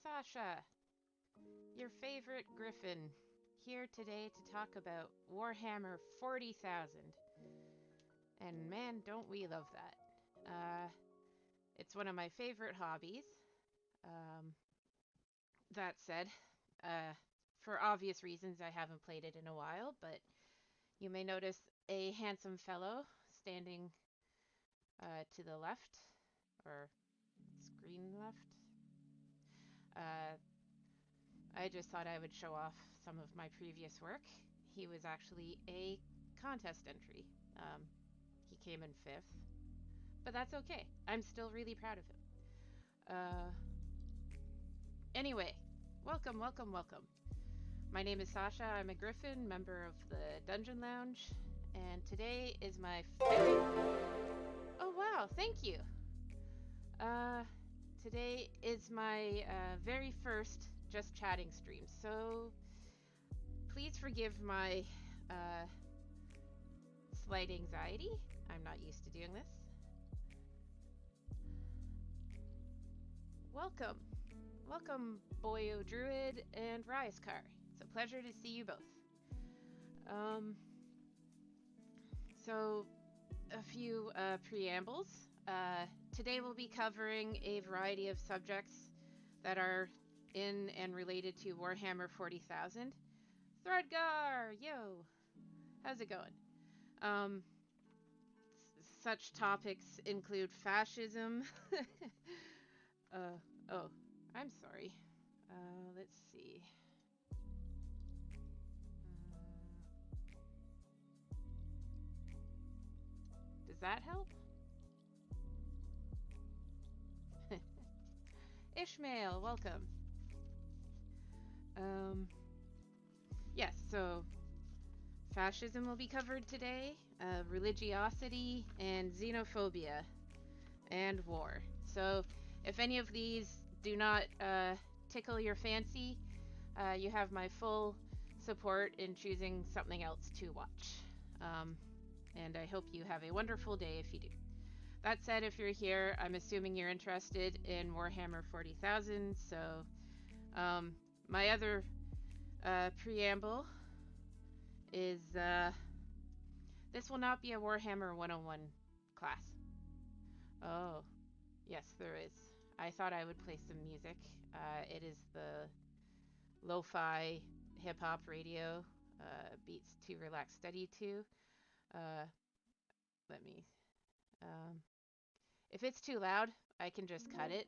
Sasha, your favorite griffin, here today to talk about Warhammer 40,000. And man, don't we love that. It's one of my favorite hobbies. Um, that said, uh, for obvious reasons, I haven't played it in a while, but you may notice a handsome fellow standing to the left, or screen left. Uh, I just thought I would show off some of my previous work. He was actually a contest entry. He came in fifth, but that's okay. I'm still really proud of him. Uh, anyway, welcome, welcome, welcome. My name is Sasha. I'm a griffin, member of the Dungeon Lounge, and today is my very... Oh wow, thank you. Today is my very first Just Chatting stream, so please forgive my slight anxiety. I'm not used to doing this. Welcome. Welcome, Boyo Druid and Ryaskar. It's a pleasure to see you both. So, a few preambles. Today we'll be covering a variety of subjects that are in and related to Warhammer 40,000. Threadgar! Yo! How's it going? Such topics include fascism. Oh, I'm sorry. Let's see. Does that help? Ishmael, welcome. Yes, so fascism will be covered today, religiosity and xenophobia, and war. So if any of these do not tickle your fancy, you have my full support in choosing something else to watch. And I hope you have a wonderful day if you do. That said, if you're here, I'm assuming you're interested in Warhammer 40,000, so my other preamble is this will not be a Warhammer 101 class. Oh, yes, there is. I thought I would play some music. It is the lo-fi hip-hop radio, beats to relax study to. Let me... if it's too loud, I can just cut it.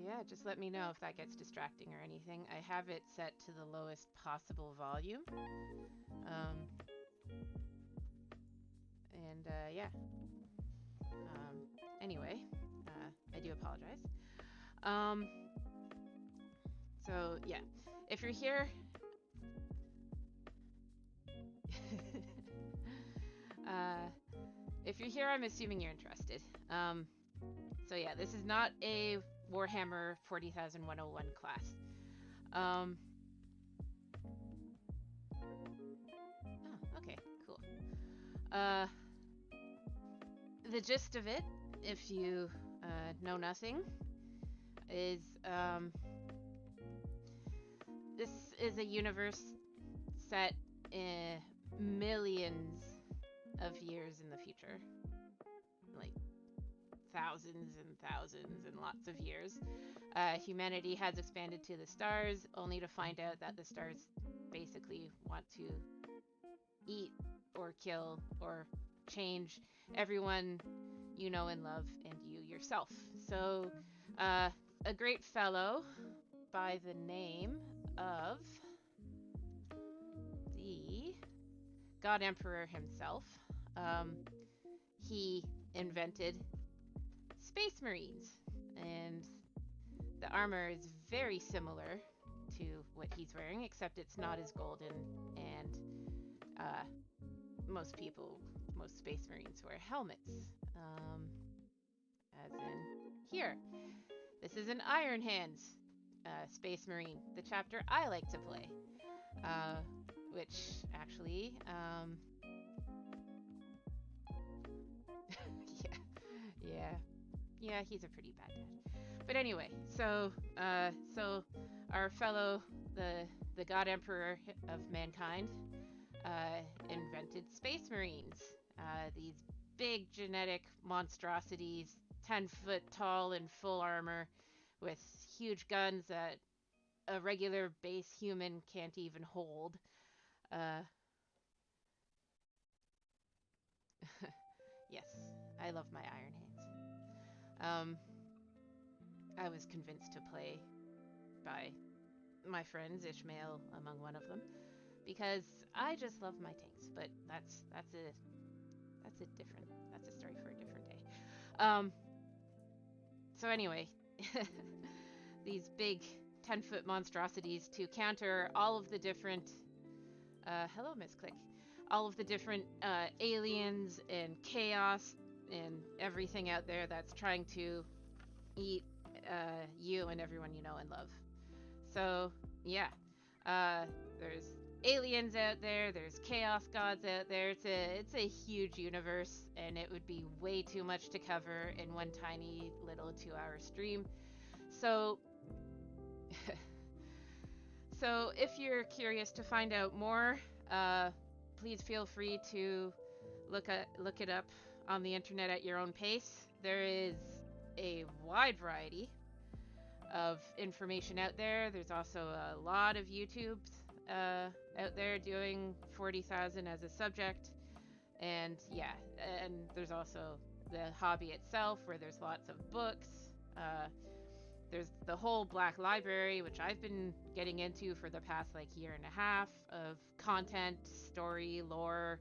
Yeah, just let me know if that gets distracting or anything. I have it set to the lowest possible volume. Yeah. Anyway, I do apologize. So, yeah. If you're here... if you're here, I'm assuming you're interested. So yeah, this is not a Warhammer 40,000 101 class. Oh, okay, cool. The gist of it, if you know nothing, is this is a universe set in millions of years in the future, like thousands and thousands and lots of years. Humanity has expanded to the stars, only to find out that the stars basically want to eat or kill or change everyone you know and love and you yourself. So a great fellow by the name of the God Emperor himself, he invented Space Marines, and the armor is very similar to what he's wearing, except it's not as golden, and most Space Marines wear helmets, as in here. This is an Iron Hands Space Marine, the chapter I like to play, which actually Yeah, he's a pretty bad dad. But anyway, so our fellow, the God Emperor of mankind, invented Space Marines. These big genetic monstrosities, 10 foot tall in full armor, with huge guns that a regular base human can't even hold. Uh, yes, I love my Iron Hands. I was convinced to play by my friends, Ishmael among one of them, because I just love my tanks. But that's a story for a different day. Um, so anyway, these big 10-foot monstrosities to counter all of the different hello Miss Click, all of the different aliens and chaos and everything out there that's trying to eat you and everyone you know and love. So yeah, there's aliens out there, there's chaos gods out there. It's a huge universe, and it would be way too much to cover in one tiny little 2-hour stream. So so if you're curious to find out more, please feel free to look it up on the internet at your own pace. There is a wide variety of information out there. There's also a lot of YouTubes out there doing 40,000 as a subject. And yeah, and there's also the hobby itself, where there's lots of books. There's the whole Black Library, which I've been getting into for the past like year and a half, of content, story, lore.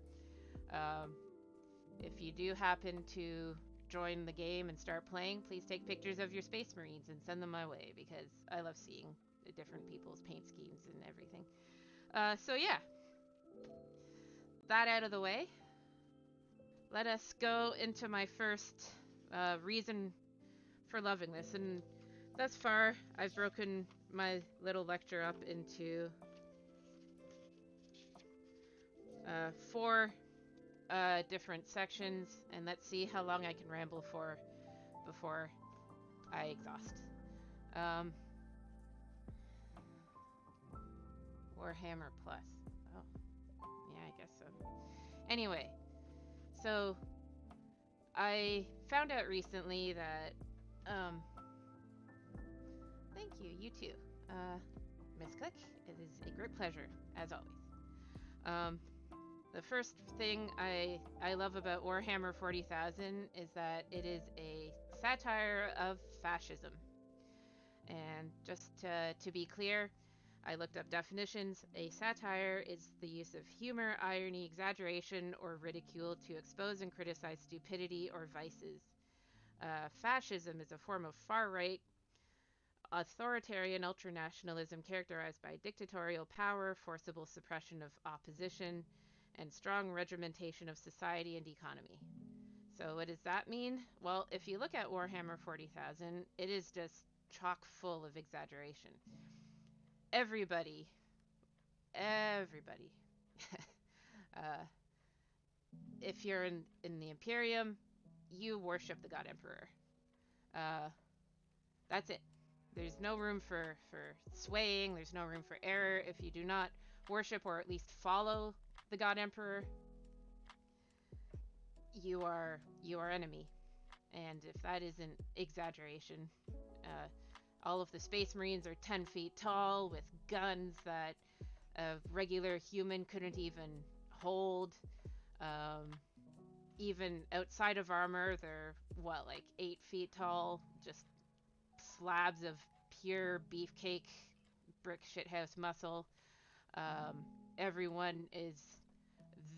If you do happen to join the game and start playing, please take pictures of your Space Marines and send them my way, because I love seeing the different people's paint schemes and everything. So yeah, that out of the way, let us go into my first reason for loving this. And thus far, I've broken my little lecture up into 4 different sections, and let's see how long I can ramble for before I exhaust. Warhammer Plus. Oh, yeah, I guess so. Anyway, so I found out recently that, thank you, you too, Miss Click. It is a great pleasure, as always. The first thing I love about Warhammer 40,000 is that it is a satire of fascism. And just to be clear, I looked up definitions. A satire is the use of humor, irony, exaggeration, or ridicule to expose and criticize stupidity or vices. Fascism is a form of far-right, authoritarian ultranationalism characterized by dictatorial power, forcible suppression of opposition, and strong regimentation of society and economy. So what does that mean? Well, if you look at Warhammer 40,000, it is just chock full of exaggeration. Everybody, if you're in the Imperium, you worship the God Emperor. That's it. There's no room for swaying. There's no room for error. If you do not worship, or at least follow, the God Emperor, you are enemy. And if that isn't exaggeration, all of the Space Marines are 10 feet tall with guns that a regular human couldn't even hold. Even outside of armor, they're like 8 feet tall, just slabs of pure beefcake, brick shithouse muscle. Everyone is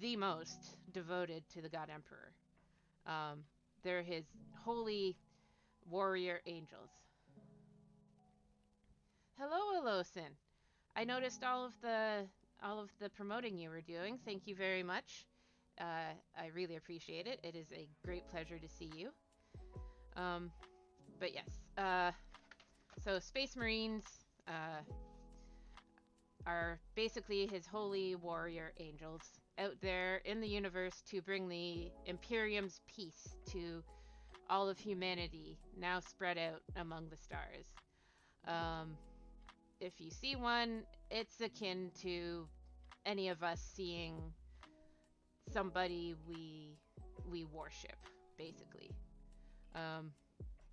the most devoted to the God Emperor. They're his holy warrior angels. Hello, Alosin. I noticed all of the promoting you were doing. Thank you very much. I really appreciate it. It is a great pleasure to see you. But yes, so Space Marines are basically his holy warrior angels out there in the universe to bring the Imperium's peace to all of humanity now spread out among the stars. If you see one, it's akin to any of us seeing somebody we worship, basically. Um,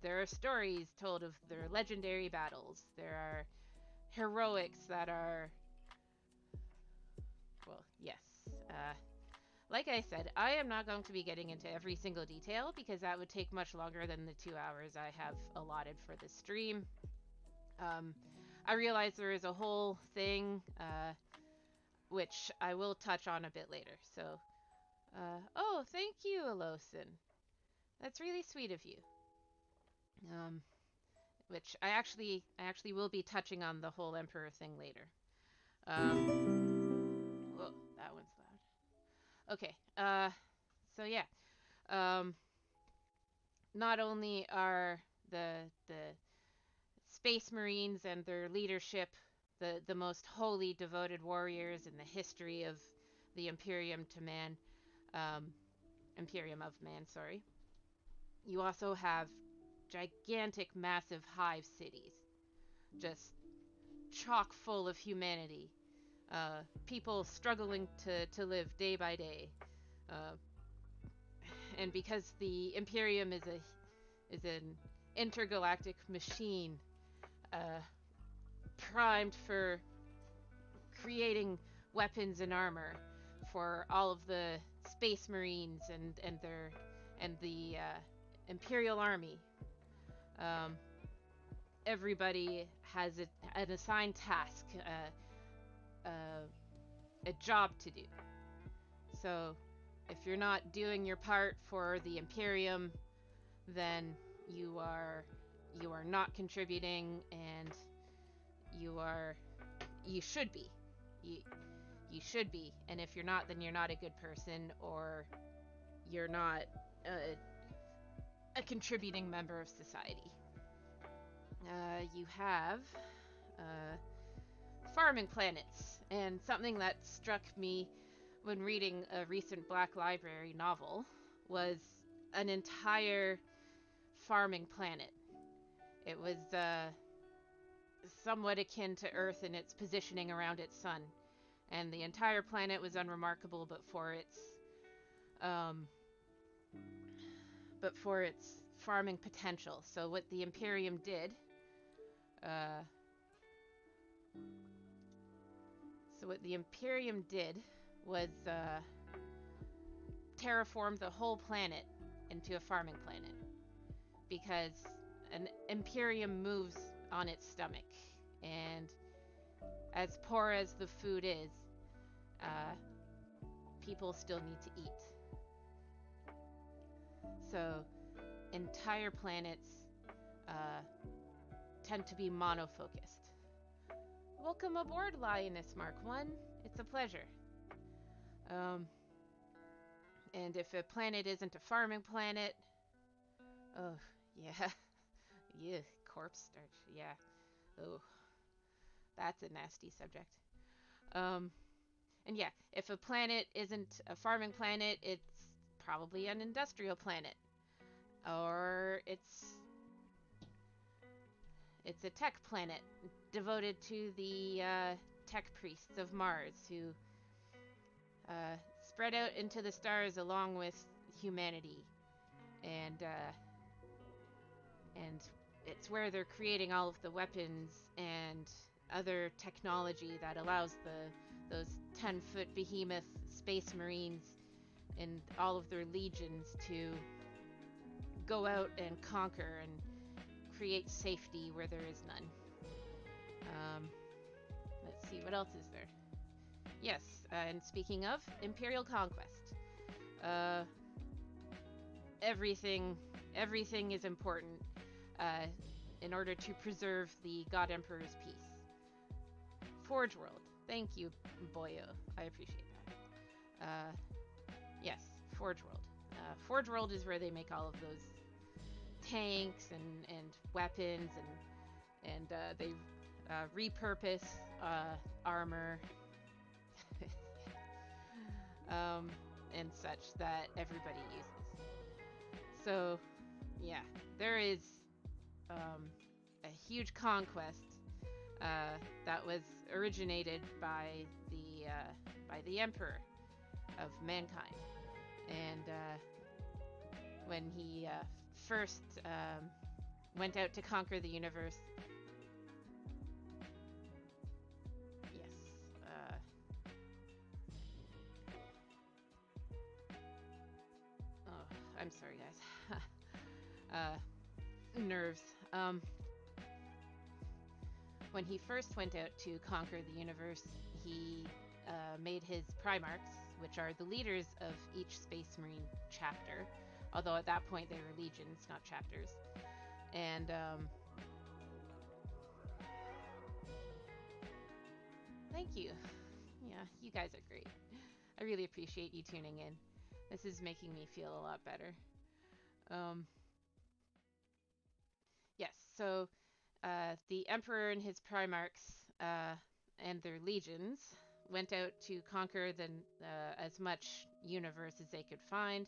there are stories told of their legendary battles. There are heroics that are, well, yes. Like I said, I am not going to be getting into every single detail because that would take much longer than the 2 hours I have allotted for this stream. I realize there is a whole thing, which I will touch on a bit later. So, oh, thank you, Alosin. That's really sweet of you. Which I actually will be touching on the whole Emperor thing later. Whoa, that one's loud. Okay. So yeah. Not only are the Space Marines and their leadership the most wholly devoted warriors in the history of the Imperium of Man, sorry. You also have gigantic, massive hive cities, just chock full of humanity, people struggling to live day by day, and because the Imperium is an intergalactic machine, primed for creating weapons and armor for all of the Space Marines and the Imperial Army. Everybody has an assigned task, a job to do. So if you're not doing your part for the Imperium, then you are not contributing, and you should be. You should be, and if you're not, then you're not a good person, or you're not a contributing member of society. You have farming planets, and something that struck me when reading a recent Black Library novel was an entire farming planet. It was somewhat akin to Earth in its positioning around its sun, and the entire planet was unremarkable but for its farming potential. So what the Imperium did was terraform the whole planet into a farming planet, because an Imperium moves on its stomach, and as poor as the food is, people still need to eat. So entire planets tend to be monofocused. Welcome aboard, Lioness Mark 1. It's a pleasure. And if a planet isn't a farming planet, oh, yeah. Yeah, corpse starch, yeah. Oh, that's a nasty subject. And yeah, if a planet isn't a farming planet, it's probably an industrial planet. Or it's a tech planet devoted to the tech priests of Mars, who spread out into the stars along with humanity, and it's where they're creating all of the weapons and other technology that allows those 10-foot behemoth Space Marines and all of their legions to go out and conquer and create safety where there is none. Let's see, what else is there? Yes, and speaking of Imperial conquest, everything is important in order to preserve the God Emperor's peace. Forge World, thank you, Boyo, I appreciate that. Yes, Forge World. Forge World is where they make all of those tanks and weapons, and they repurpose armor and such that everybody uses. So yeah, there is a huge conquest that was originated by the emperor of mankind, and when he first went out to conquer the universe. Yes. Oh, I'm sorry, guys. Nerves. When he first went out to conquer the universe, he made his Primarchs, which are the leaders of each Space Marine chapter. Although at that point they were legions, not chapters. And thank you. Yeah, you guys are great. I really appreciate you tuning in. This is making me feel a lot better. Yes, so the Emperor and his Primarchs and their legions went out to conquer as much universe as they could find,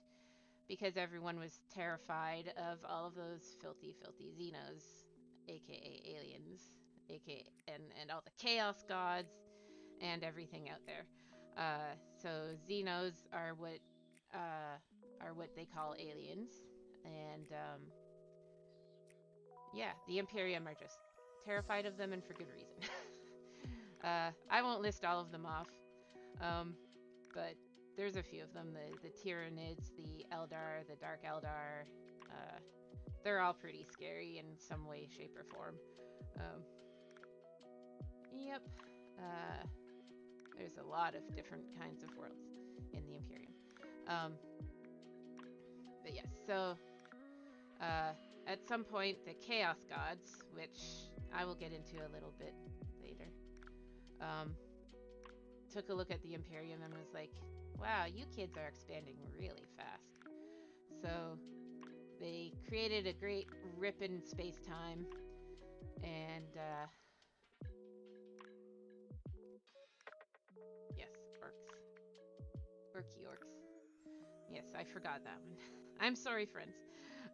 because everyone was terrified of all of those filthy, filthy Xenos, aka aliens, aka and all the Chaos Gods and everything out there. So Xenos are what they call aliens, and yeah, the Imperium are just terrified of them, and for good reason. I won't list all of them off, but there's a few of them. The Tyranids, the Eldar, the Dark Eldar. They're all pretty scary in some way, shape, or form. Yep. There's a lot of different kinds of worlds in the Imperium. But yes, so at some point, the Chaos Gods, which I will get into a little bit later, took a look at the Imperium and was like, wow, you kids are expanding really fast. So they created a great rip in space-time, and yes, orcs. Yes, I forgot that one. I'm sorry, friends.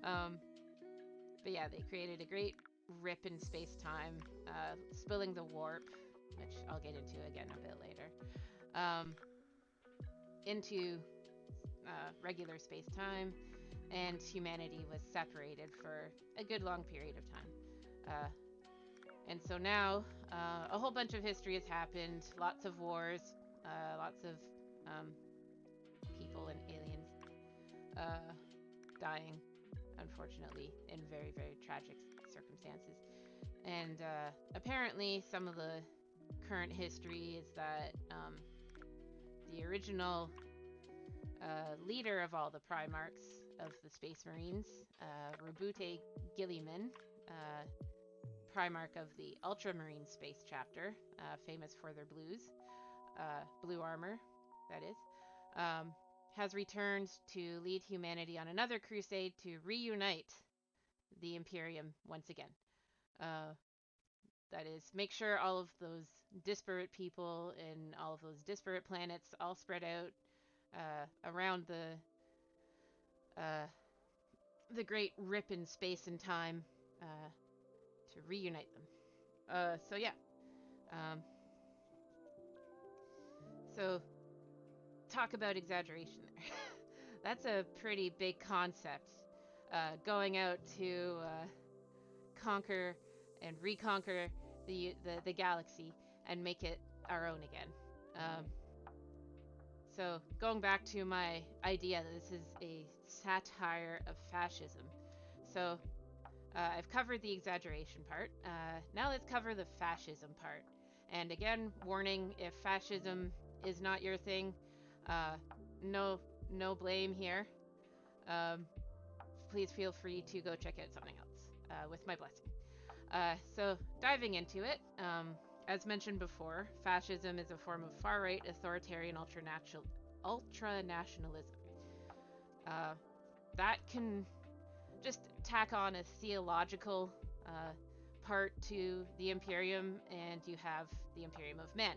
But yeah, they created a great rip in space-time, spilling the warp, which I'll get into again a bit later, into regular space-time, and humanity was separated for a good long period of time. And so now, a whole bunch of history has happened, lots of wars, lots of people and aliens dying, unfortunately, in very, very tragic circumstances. And apparently, some of the current history is that the original leader of all the Primarchs of the Space Marines, Robute Gilliman, Primarch of the Ultramarine Space Chapter, famous for their blue armor, that is, has returned to lead humanity on another crusade to reunite the Imperium once again. That is, make sure all of those disparate people and all of those disparate planets all spread out around the great rip in space and time to reunite them. So yeah. So talk about exaggeration there. That's a pretty big concept. Going out to conquer and reconquer the galaxy and make it our own again. So going back to my idea that this is a satire of fascism. So I've covered the exaggeration part. Now let's cover the fascism part. And again, warning, if fascism is not your thing, no blame here. Please feel free to go check out something else with my blessing. So diving into it, as mentioned before, fascism is a form of far-right authoritarian ultra-nationalism. That can just tack on a theological part to the Imperium, and you have the Imperium of Man.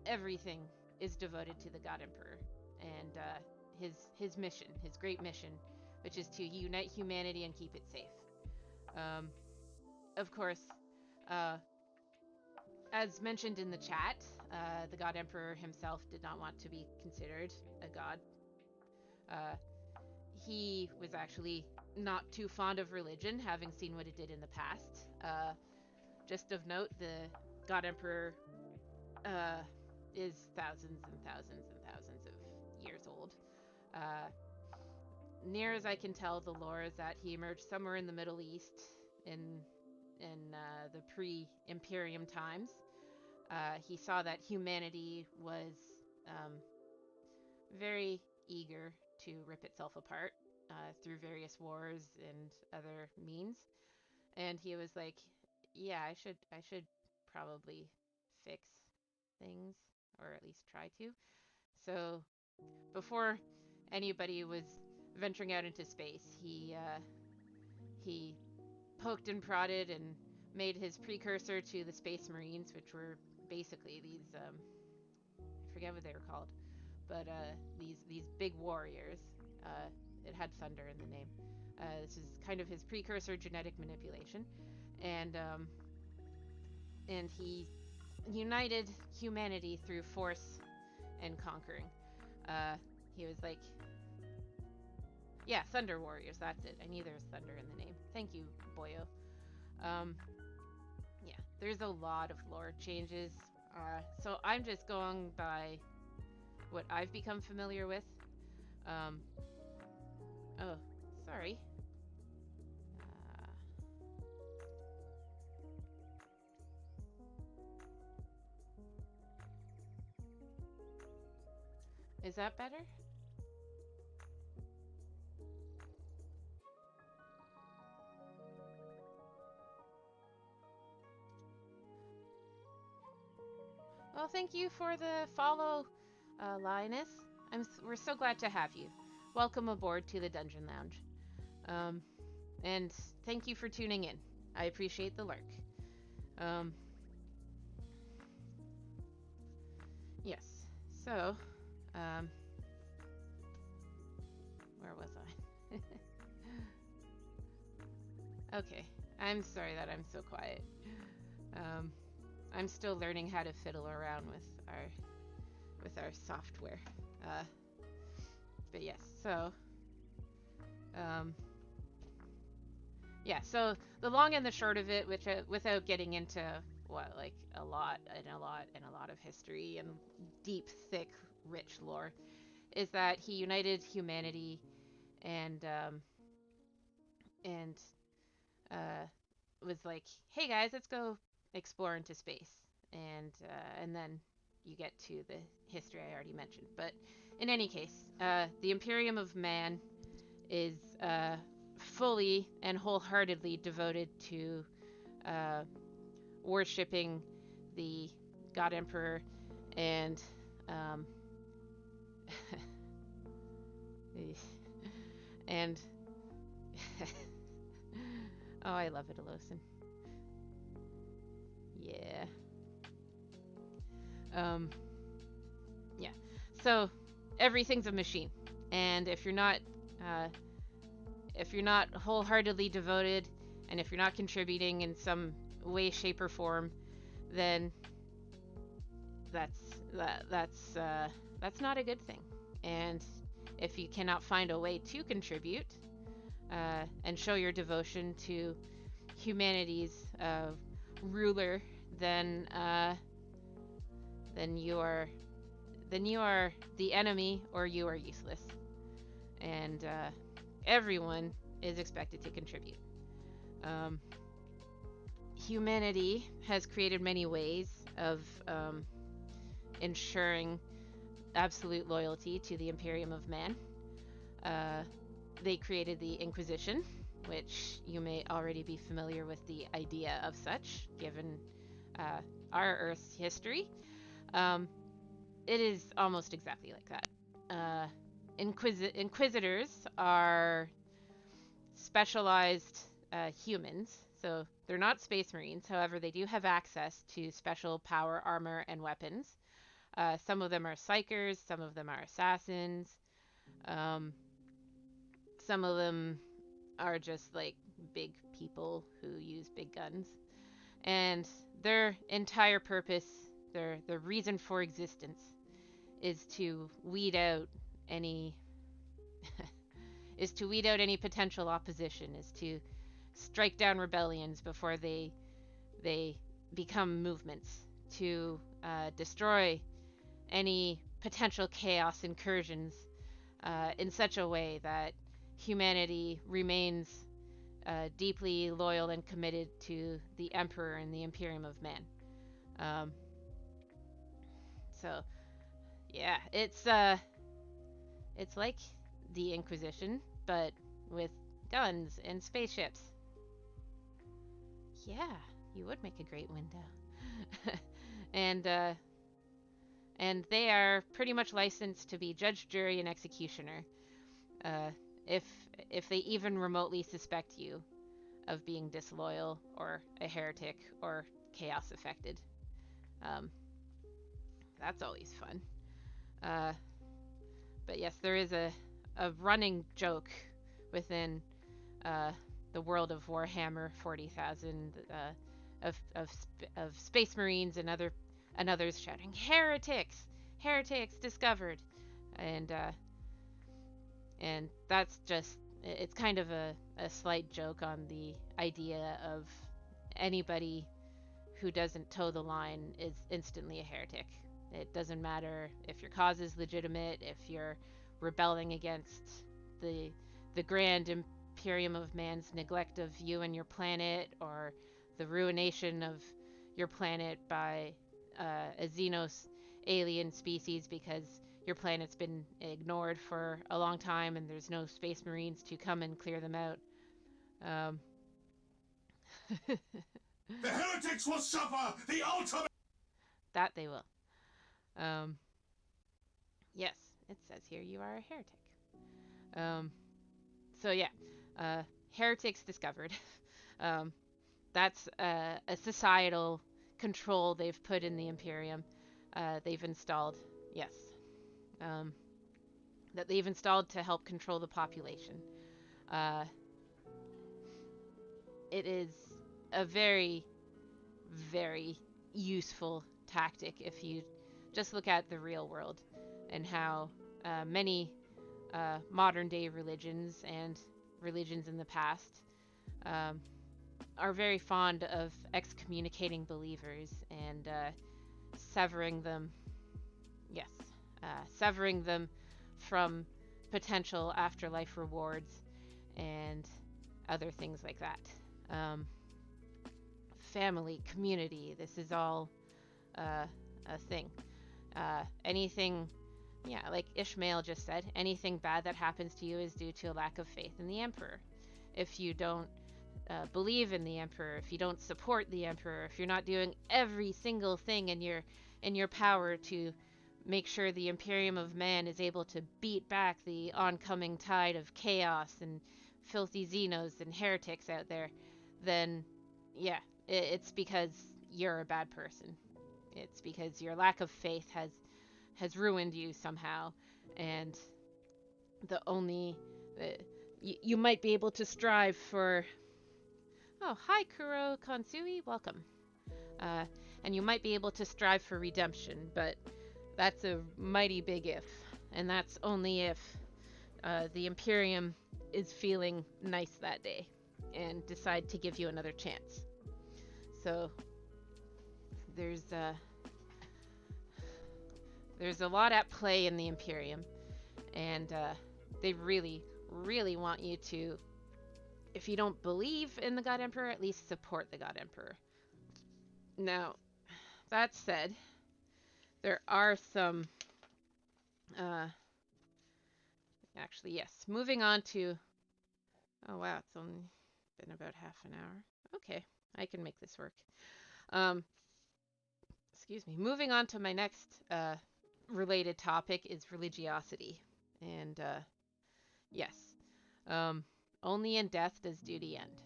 Everything is devoted to the God Emperor and his mission, his great mission, which is to unite humanity and keep it safe. Of course, uh, as mentioned in the chat, the God Emperor himself did not want to be considered a god. He was actually not too fond of religion, having seen what it did in the past. Just of note, the God Emperor is thousands and thousands and thousands of years old. Near as I can tell, the lore is that he emerged somewhere in the Middle East in the pre-Imperium times. He saw that humanity was very eager to rip itself apart through various wars and other means, and he was like, "Yeah, I should probably fix things, or at least try to." So before anybody was venturing out into space, he poked and prodded and made his precursor to the Space Marines, which were basically these I forget what they were called, but these big warriors. It had thunder in the name. This is kind of his precursor genetic manipulation, and he united humanity through force and conquering. He was like, yeah, Thunder Warriors, that's it. I knew there was thunder in the name. Thank you, Boyo. Yeah, there's a lot of lore changes. So I'm just going by what I've become familiar with. Oh, sorry. Is that better? Well, thank you for the follow, Linus. We're so glad to have you. Welcome aboard to the Dungeon Lounge. And thank you for tuning in. I appreciate the lurk. Yes. So, where was I? Okay. I'm sorry that I'm so quiet. I'm still learning how to fiddle around with our software. But yes, so yeah, so the long and the short of it, which without getting into a lot of history and deep, thick, rich lore, is that he united humanity and was like, "Hey guys, let's go explore into space," and then you get to the history I already mentioned. But in any case, the Imperium of Man is fully and wholeheartedly devoted to worshipping the God Emperor and and oh, I love it, Alosin. Yeah. Yeah. So everything's a machine, and if you're not wholeheartedly devoted, and if you're not contributing in some way, shape, or form, then that's not a good thing. And if you cannot find a way to contribute and show your devotion to humanity's ruler, then you are the enemy, or you are useless. And everyone is expected to contribute. Humanity has created many ways of ensuring absolute loyalty to the Imperium of Man. They created the Inquisition, which you may already be familiar with the idea of such, given our Earth's history. It is almost exactly like that. Inquisitors are specialized humans, so they're not Space Marines. However, they do have access to special power, armor, and weapons. Some of them are psychers, some of them are assassins. some of them are just like big people who use big guns. And their entire purpose, their reason for existence, is to weed out any is to weed out any potential opposition, is to strike down rebellions before they become movements, to destroy any potential chaos incursions in such a way that humanity remains deeply loyal and committed to the Emperor and the Imperium of Man. Um, so, yeah, it's like the Inquisition, but with guns and spaceships. Yeah, you would make a great window. And they are pretty much licensed to be judge, jury, and executioner. Uh, if if they even remotely suspect you of being disloyal or a heretic or chaos affected. Um, that's always fun. Uh, but yes, there is a running joke within uh, the world of Warhammer 40,000 of Space Marines and others shouting heretics discovered, and that's just, it's kind of a slight joke on the idea of anybody who doesn't toe the line is instantly a heretic. It doesn't matter if your cause is legitimate, if you're rebelling against the grand Imperium of Man's neglect of you and your planet, or the ruination of your planet by a Xenos alien species because your planet's been ignored for a long time and there's no space marines to come and clear them out. The heretics will suffer the ultimate. That they will. Yes, it says here you are a heretic. So yeah, heretics discovered. That's a societal control they've put in the Imperium. They've installed, yes, that they've installed to help control the population. It is a very, very useful tactic if you just look at the real world and how many modern day religions and religions in the past are very fond of excommunicating believers and severing them, yes, severing them from potential afterlife rewards and other things like that. Family, community, this is all a thing. Anything, yeah, like Ishmael just said, anything bad that happens to you is due to a lack of faith in the Emperor. If you don't believe in the Emperor, if you don't support the Emperor, if you're not doing every single thing in your power to make sure the Imperium of Man is able to beat back the oncoming tide of chaos and filthy Xenos and heretics out there, then yeah, it's because you're a bad person. It's because your lack of faith has ruined you somehow, and the only you might be able to strive for. Oh, hi Kuro Konsui, welcome. And you might be able to strive for redemption, but that's a mighty big if, and that's only if the Imperium is feeling nice that day and decide to give you another chance. So there's a lot at play in the Imperium, and they really, really want you to, if you don't believe in the God Emperor, at least support the God Emperor. Now, that said, there are some, actually, yes, moving on to, oh wow, it's only been about half an hour. Okay, I can make this work. Excuse me. Moving on to my next related topic is religiosity. And yes, only in death does duty end.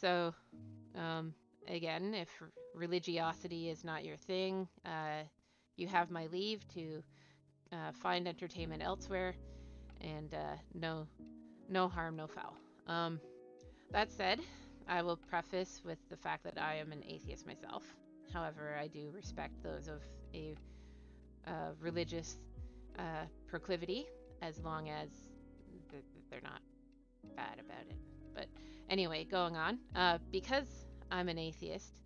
So, again, if religiosity is not your thing, you have my leave to find entertainment elsewhere. and no harm, no foul. That said, I will preface with the fact that I am an atheist myself. However, I do respect those of a religious proclivity, as long as they're not bad about it. But anyway, going on. Because I'm an atheist,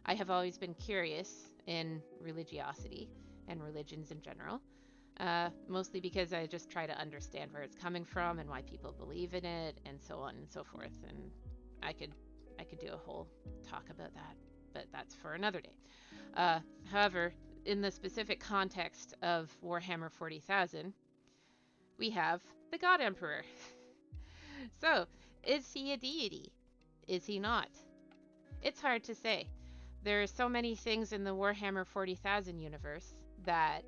I have always been curious in religiosity and religions in general. Mostly because I just try to understand where it's coming from and why people believe in it, and so on and so forth. And I could do a whole talk about that, but that's for another day. However, in the specific context of Warhammer 40,000, we have the God Emperor. So, is he a deity? Is he not? It's hard to say. There are so many things in the Warhammer 40,000 universe that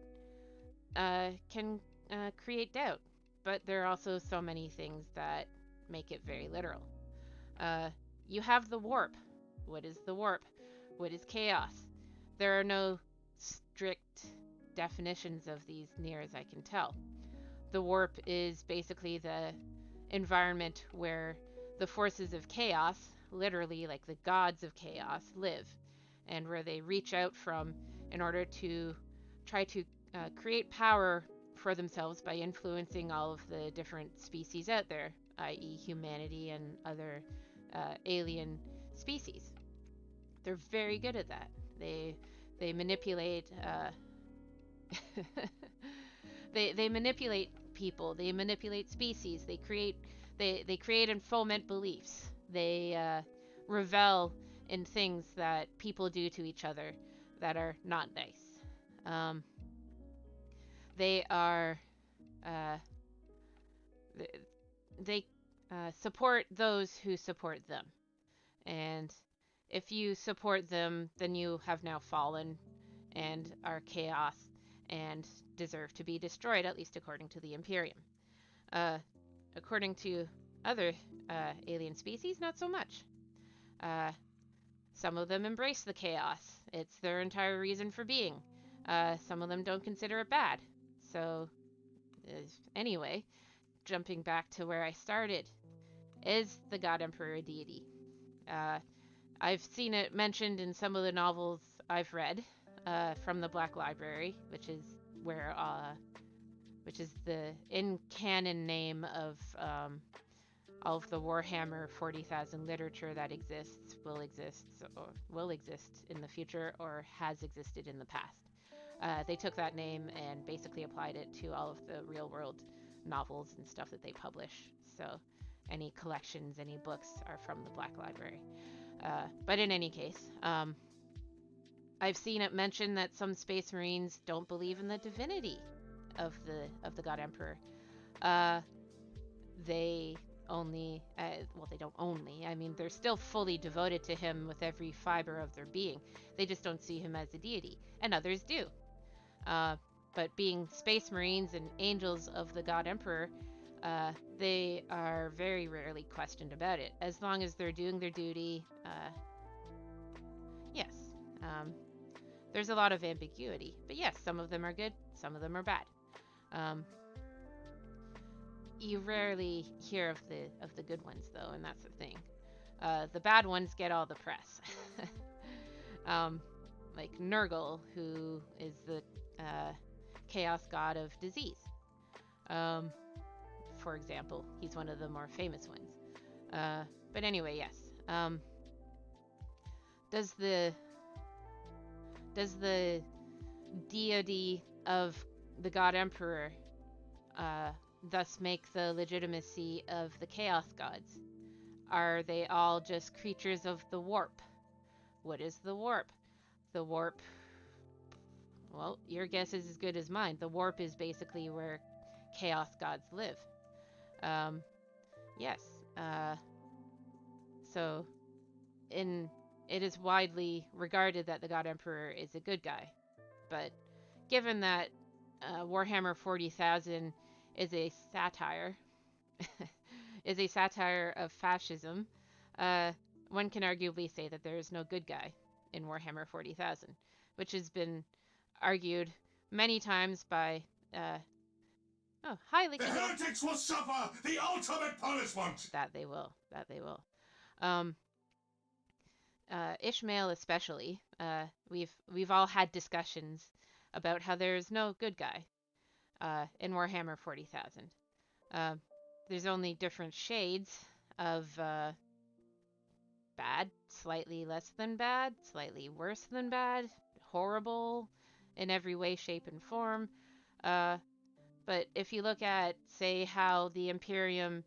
can create doubt, but there are also so many things that make it very literal. You have the warp. What is the warp? What is chaos? There are no strict definitions of these, near as I can tell. The warp is basically the environment where the forces of chaos, literally like the gods of chaos, live, and where they reach out from in order to try to create power for themselves by influencing all of the different species out there, i.e., humanity and other alien species. They're very good at that. They manipulate they manipulate people. They manipulate species. They create and foment beliefs. They revel in things that people do to each other that are not nice. They are they support those who support them, and if you support them, then you have now fallen and are chaos and deserve to be destroyed, at least according to the Imperium. According to other alien species, not so much. Some of them embrace the chaos. It's their entire reason for being. Some of them don't consider it bad. So, anyway, jumping back to where I started, is the God Emperor a deity? I've seen it mentioned in some of the novels I've read from the Black Library, which is the in canon name of all of the Warhammer 40,000 literature that exists, will exist in the future, or has existed in the past. They took that name and basically applied it to all of the real world novels and stuff that they publish. So any collections, any books are from the Black Library. But in any case, I've seen it mentioned that some Space Marines don't believe in the divinity of the God Emperor. They only, they don't only. I mean, they're still fully devoted to him with every fiber of their being. They just don't see him as a deity, and others do. But being Space Marines and angels of the God Emperor, they are very rarely questioned about it. As long as they're doing their duty, yes. There's a lot of ambiguity, but yes, some of them are good, some of them are bad. You rarely hear of the good ones, though, and that's the thing. The bad ones get all the press. Like Nurgle, who is the chaos god of disease. For example, he's one of the more famous ones. But anyway, yes. Does the deity of the God Emperor thus make the legitimacy of the Chaos Gods? Are they all just creatures of the warp? What is the warp? The warp, well, your guess is as good as mine. The warp is basically where Chaos Gods live. Yes. So, it is widely regarded that the God Emperor is a good guy. But given that Warhammer 40,000 is a satire, is a satire of fascism, one can arguably say that there is no good guy in Warhammer 40,000, which has been argued many times by Oh, hi, The Licky Glock. heretics will suffer the ultimate punishment! That they will. That they will. Um, Ishmael especially. We've all had discussions about how there's no good guy in Warhammer 40,000. There's only different shades of bad, slightly less than bad, slightly worse than bad, horrible in every way, shape, and form. But if you look at, say, how the Imperium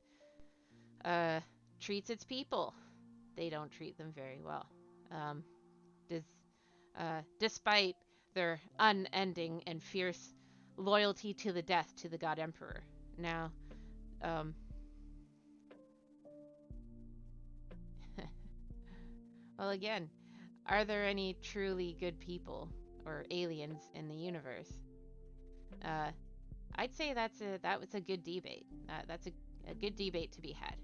treats its people, they don't treat them very well. Um, Despite their unending and fierce loyalty to the death to the God Emperor. Now, well, again, are there any truly good people or aliens in the universe? I'd say that was a good debate. That's a good debate to be had.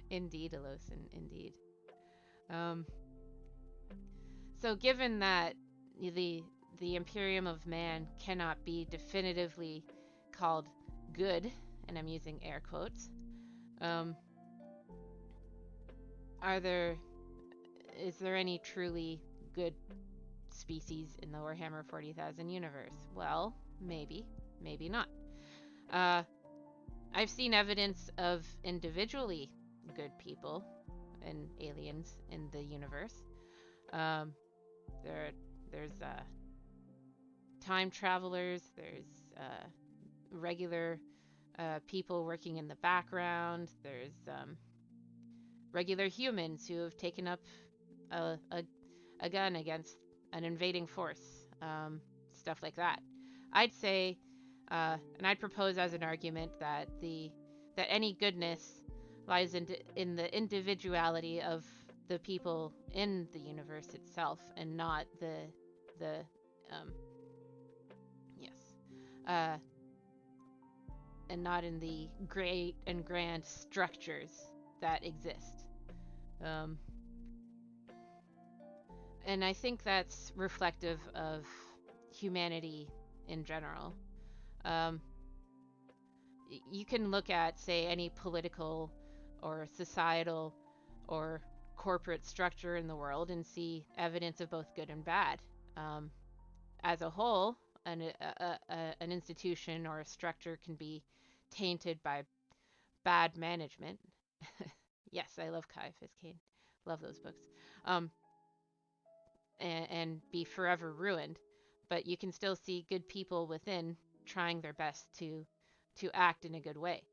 Indeed, Alosin, indeed. So given that the Imperium of Man cannot be definitively called good, and I'm using air quotes, is there any truly good species in the Warhammer 40,000 universe? Well, maybe, maybe not. I've seen evidence of individually good people and aliens in the universe. There's time travelers. There's regular people working in the background. There's regular humans who have taken up a gun against an invading force. Stuff like that. I'd say, and I'd propose as an argument that any goodness lies in the individuality of the people in the universe itself, and not and not in the great and grand structures that exist. And I think that's reflective of humanity in general. You can look at, say, any political or societal or corporate structure in the world and see evidence of both good and bad. As a whole, an institution or a structure can be tainted by bad management. Yes, I love Kai Fiskane. Love those books. And be forever ruined. But you can still see good people within trying their best to act in a good way.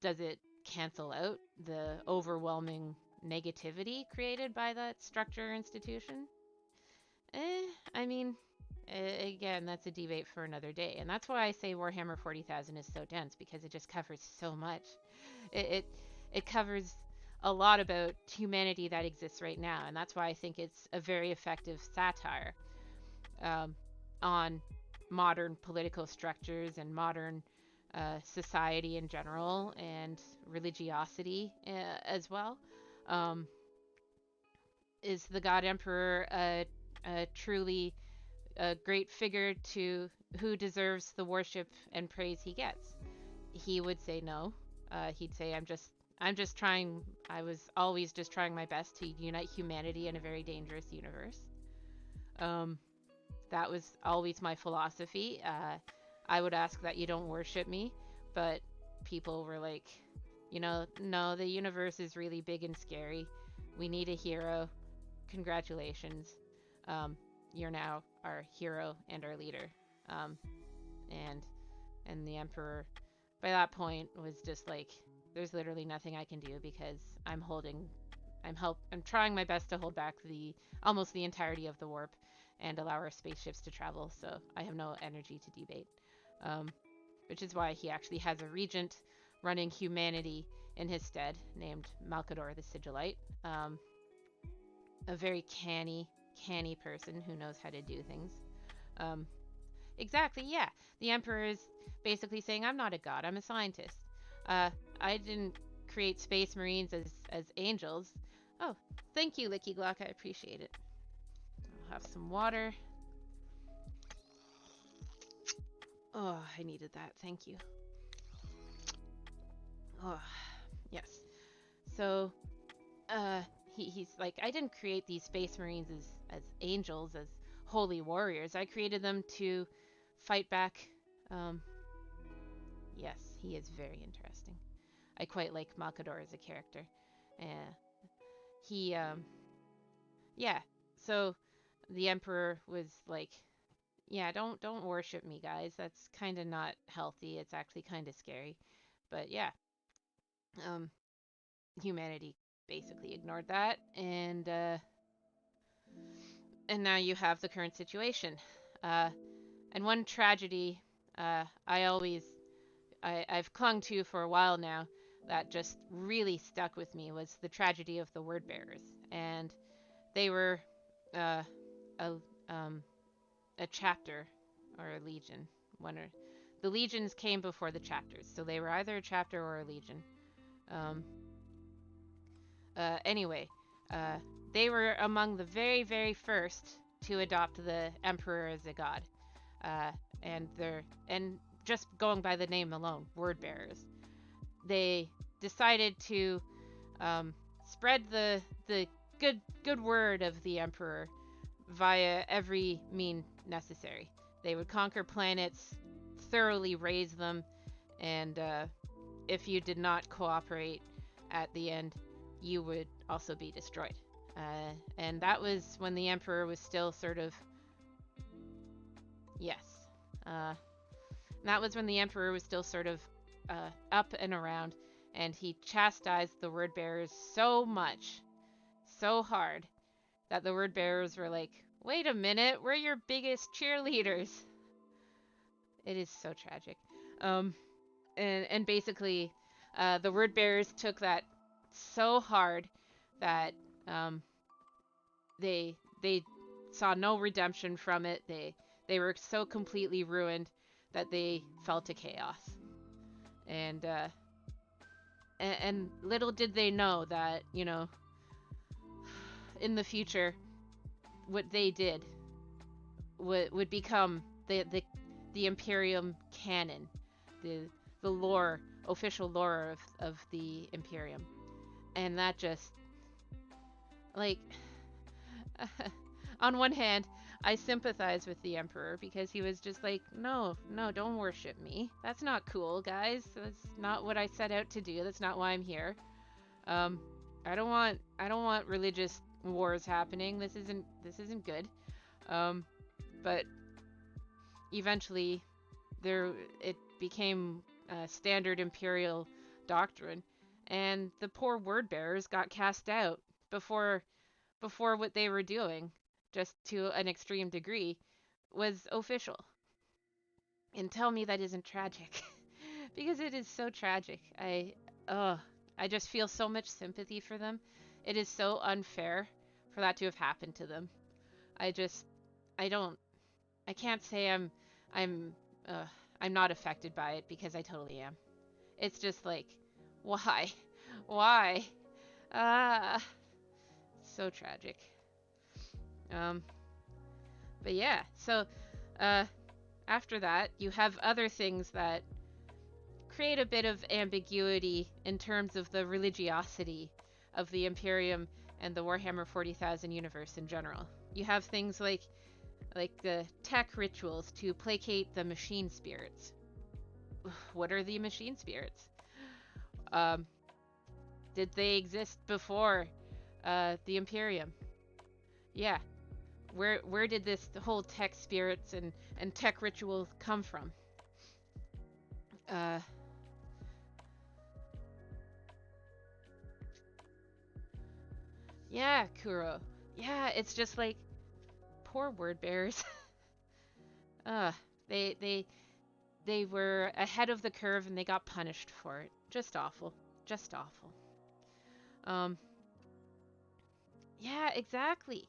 Does it cancel out the overwhelming negativity created by that structure or institution? I mean, again, that's a debate for another day. And that's why I say Warhammer 40,000 is so dense, because it just covers so much. It covers a lot about humanity that exists right now. And that's why I think it's a very effective satire on modern political structures and modern society in general, and religiosity as well. Is the God Emperor a truly great figure to who deserves the worship and praise he gets? He would say no. He'd say, I'm just trying. I was always just trying my best to unite humanity in a very dangerous universe. That was always my philosophy. I would ask that you don't worship me, but people were like, no, the universe is really big and scary. We need a hero. Congratulations. You're now our hero and our leader. And the Emperor, by that point, was just like, there's literally nothing I can do, because I'm trying my best to hold back almost the entirety of the warp and allow our spaceships to travel, so I have no energy to debate. Which is why he actually has a regent running humanity in his stead, named Malkador the Sigillite. A very canny person who knows how to do things. Exactly, yeah. The Emperor is basically saying, I'm not a god, I'm a scientist. I didn't create space marines as angels. Oh, thank you, Licky Glock, I appreciate it. have some water. Oh, I needed that. Thank you. Oh, yes. So, he's like, I didn't create these Space Marines as angels, as holy warriors. I created them to fight back. Yes, he is very interesting. I quite like Makador as a character. He, yeah. So the Emperor was like, yeah, don't worship me, guys. That's kind of not healthy. It's actually kind of scary. But yeah, humanity basically ignored that, and now you have the current situation. And one tragedy I've clung to for a while now that just really stuck with me was the tragedy of the word bearers. And they were uh, a a chapter or a legion. The legions came before the chapters, so they were either a chapter or a legion. Anyway, they were among the very, very first to adopt the emperor as a god, and just going by the name alone, word bearers. They decided to spread the good word of the emperor via every mean necessary. They would conquer planets, thoroughly raise them, and if you did not cooperate at the end, you would also be destroyed. And that was when the emperor was still sort of, yes, that was when the emperor was still sort of up and around, and he chastised the word bearers so much, so hard, that the word bearers were like, wait a minute, we're your biggest cheerleaders. It is so tragic. And basically, the word bearers took that so hard that they saw no redemption from it. They were so completely ruined that they fell to chaos. And little did they know that, you know, in the future, what they did would become the Imperium canon, the lore, official lore of the Imperium. And that just, like, on one hand, I sympathize with the Emperor because he was just like, no, don't worship me. That's not cool, guys. That's not what I set out to do. That's not why I'm here. I don't want religious wars happening. This isn't good. But eventually, it became standard Imperial doctrine, and the poor word bearers got cast out before what they were doing, just to an extreme degree, was official. And tell me that isn't tragic. Because it is so tragic. I just feel so much sympathy for them. It is so unfair for that to have happened to them. I can't say I'm not affected by it, because I totally am. It's just like, why? Why? So tragic. But yeah, so after that, you have other things that create a bit of ambiguity in terms of the religiosity of the Imperium and the Warhammer 40,000 universe in general. You have things like the tech rituals to placate the machine spirits. What are the machine spirits? Did they exist before the Imperium? Yeah. Where did this whole tech spirits and tech rituals come from? Yeah, Kuro. Yeah, it's just like, poor word bearers. They were ahead of the curve and they got punished for it. Just awful. Just awful. Yeah, exactly.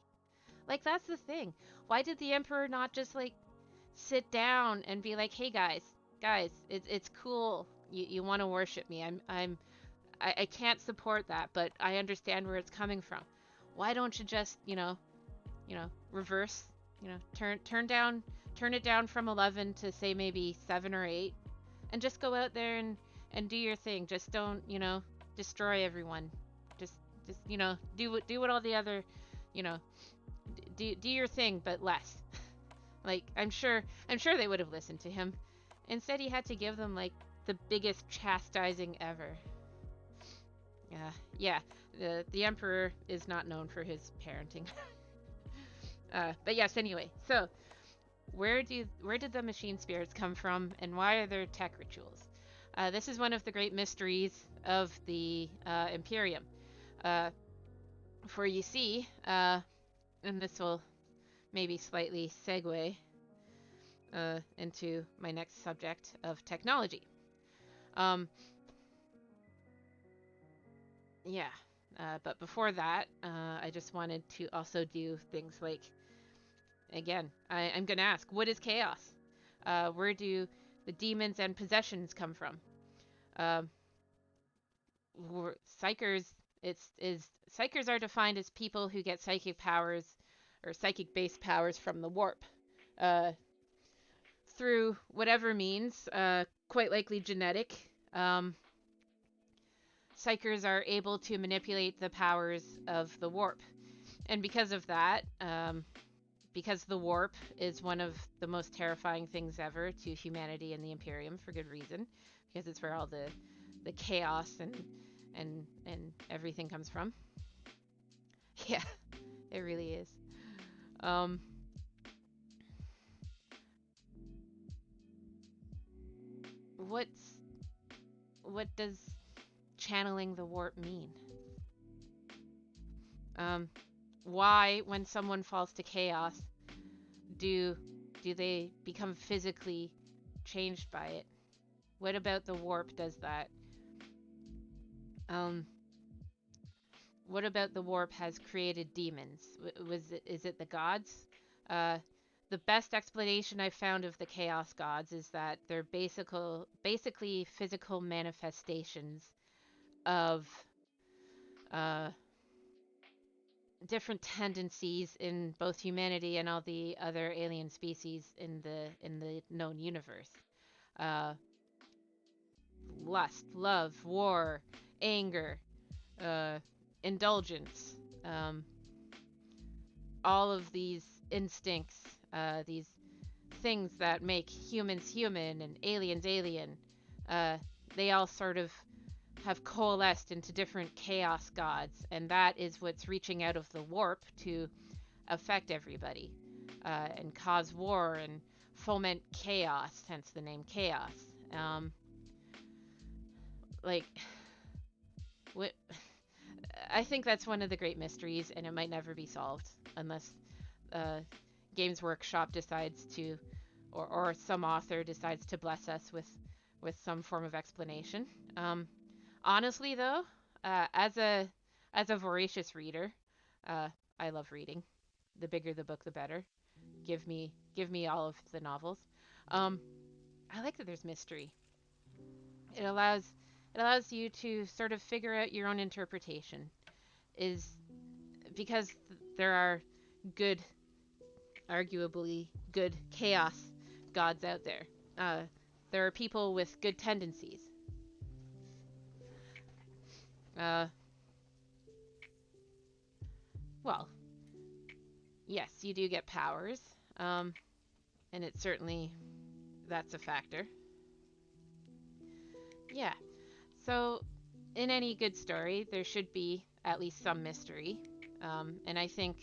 Like, that's the thing. Why did the Emperor not just, like, sit down and be like, hey guys, it's cool. You want to worship me. I can't support that, but I understand where it's coming from. Why don't you just, reverse, turn it down from 11 to say maybe 7 or 8, and just go out there and do your thing. Just don't, destroy everyone. Just do what all the other, you know, do your thing, but less. Like, I'm sure they would have listened to him. Instead, he had to give them like the biggest chastising ever. Yeah, the Emperor is not known for his parenting. But yes, anyway, so where did the machine spirits come from, and why are there tech rituals? This is one of the great mysteries of the Imperium. For you see, and this will maybe slightly segue into my next subject of technology. Yeah, but before that, I just wanted to also do things like, again, I'm going to ask, what is chaos? Where do the demons and possessions come from? Psychers, psychers are defined as people who get psychic powers or psychic-based powers from the warp. Through whatever means, quite likely genetic. Psychers are able to manipulate the powers of the warp. And because of that, because the warp is one of the most terrifying things ever to humanity and the Imperium, for good reason, because it's where all the chaos and everything comes from. Yeah, it really is. What does channeling the warp mean? Why, when someone falls to chaos, do they become physically changed by it? What about the warp does that? What about the warp has created demons? Is it the gods? The best explanation I've found of the chaos gods is that they're basically physical manifestations of different tendencies in both humanity and all the other alien species in the known universe. Lust, love, war, anger, indulgence, all of these instincts, these things that make humans human and aliens alien, they all sort of have coalesced into different chaos gods, and that is what's reaching out of the warp to affect everybody, and cause war and foment chaos, hence the name chaos. What I think that's one of the great mysteries, and it might never be solved unless Games Workshop decides to, or some author decides to bless us with some form of explanation. Honestly, though, as a voracious reader, I love reading. The bigger the book, the better. Give me all of the novels. I like that there's mystery. It allows you to sort of figure out your own interpretation. Is because there are good, arguably good chaos gods out there. There are people with good tendencies. Well, yes, you do get powers, and it's certainly, that's a factor. Yeah, so in any good story, there should be at least some mystery, and I think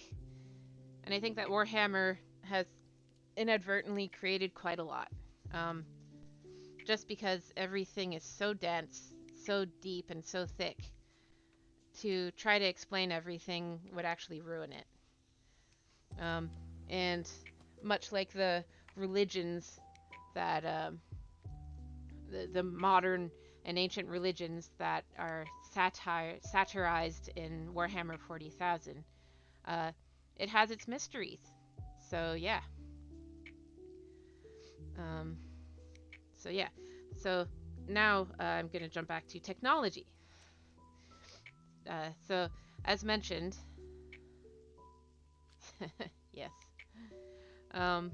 that Warhammer has inadvertently created quite a lot, just because everything is so dense, so deep, and so thick. To try to explain everything would actually ruin it. And much like the religions that the modern and ancient religions that are satirized in Warhammer 40,000, it has its mysteries. So yeah. So now I'm going to jump back to technology. So as mentioned, Yes. Um,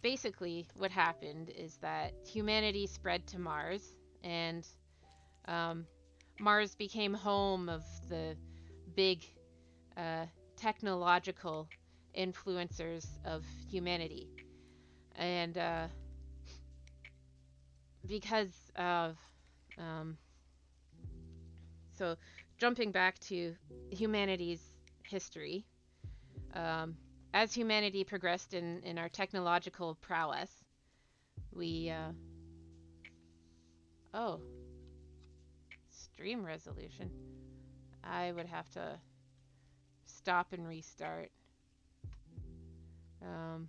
Basically, what happened is that humanity spread to Mars, and um, Mars became home of the big technological influencers of humanity. And because of um, so jumping back to humanity's history, um, as humanity progressed in our technological prowess, we oh, stream resolution. I would have to stop and restart. Um,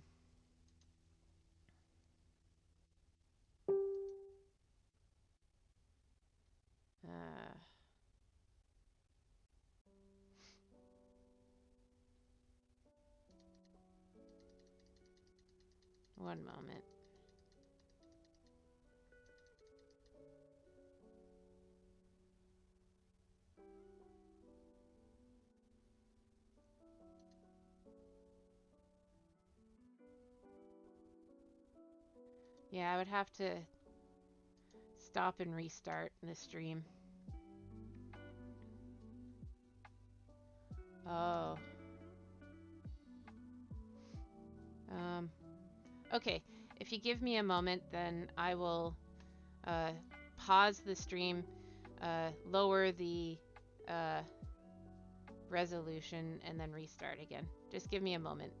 uh, One moment. Yeah, I would have to stop and restart the stream. Oh. Um, okay. If you give me a moment, then I will uh, pause the stream, lower the uh, resolution, and then restart again. Just give me a moment.